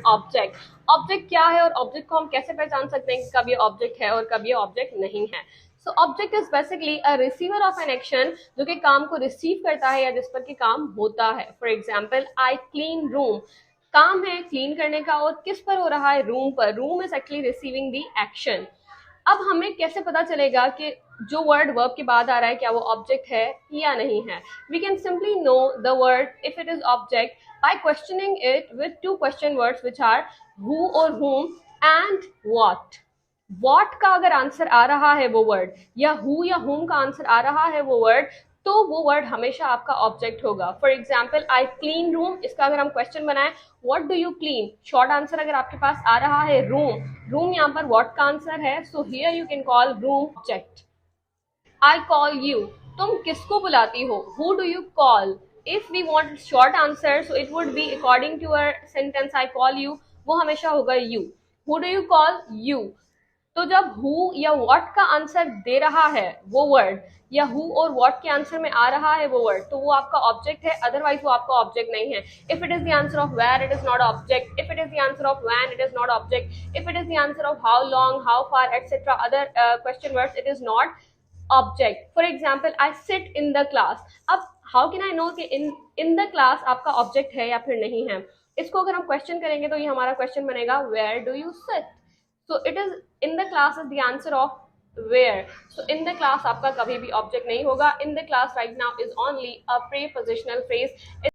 Object. Object क्या है और ऑब्जेक्ट को हम कैसे पहचान सकते हैं कि कब ये ऑब्जेक्ट है और कब ये ऑब्जेक्ट नहीं है। So object is basically a receiver of an action, जो कि काम को रिसीव करता है या जिस पर कि काम होता है। For example, I clean room, काम है क्लीन करने का और किस पर हो रहा है, रूम पर। Room is actually receiving the action. अब हमें कैसे पता चलेगा कि जो वर्ड वर्ब के बाद आ रहा है क्या वो ऑब्जेक्ट है या नहीं है। We can simply know the word if it is object by questioning it with two question words which are who or whom and what. what का अगर आंसर आ रहा है वो वर्ड, या who या whom का आंसर आ रहा है वो वर्ड, तो वो वर्ड हमेशा आपका ऑब्जेक्ट होगा। For example, I clean room, इसका अगर हम क्वेश्चन बनाए what do you clean, short answer अगर आपके पास आ रहा है रूम, रूम यहाँ पर व्हाट का आंसर है, so here you can call room object. I call you, तुम किसको बुलाती हो, who do you call. If we want short answer so it would be according to our sentence I call you, वो हमेशा होगा you. Who do you call, you. तो जब who या व्हाट का आंसर दे रहा है वो वर्ड, या हु और व्हाट के आंसर में आ रहा है वो वर्ड, तो वो आपका ऑब्जेक्ट है, अदरवाइज वो आपका ऑब्जेक्ट नहीं है। If it is the answer of where, it is not object. If it is the answer of when, it is not object. If it is the answer of how long, how far, etcetera other question words, it is not object. For example, I sit in the class. अब how can I know कि in the class आपका object है या फिर नहीं है। इसको अगर हम क्वेश्चन करेंगे तो ये हमारा क्वेश्चन बनेगा where do you sit. So it is in the class is the answer of where. So in the class आपका कभी भी ऑब्जेक्ट नहीं होगा। In the class right now is only a prepositional phrase.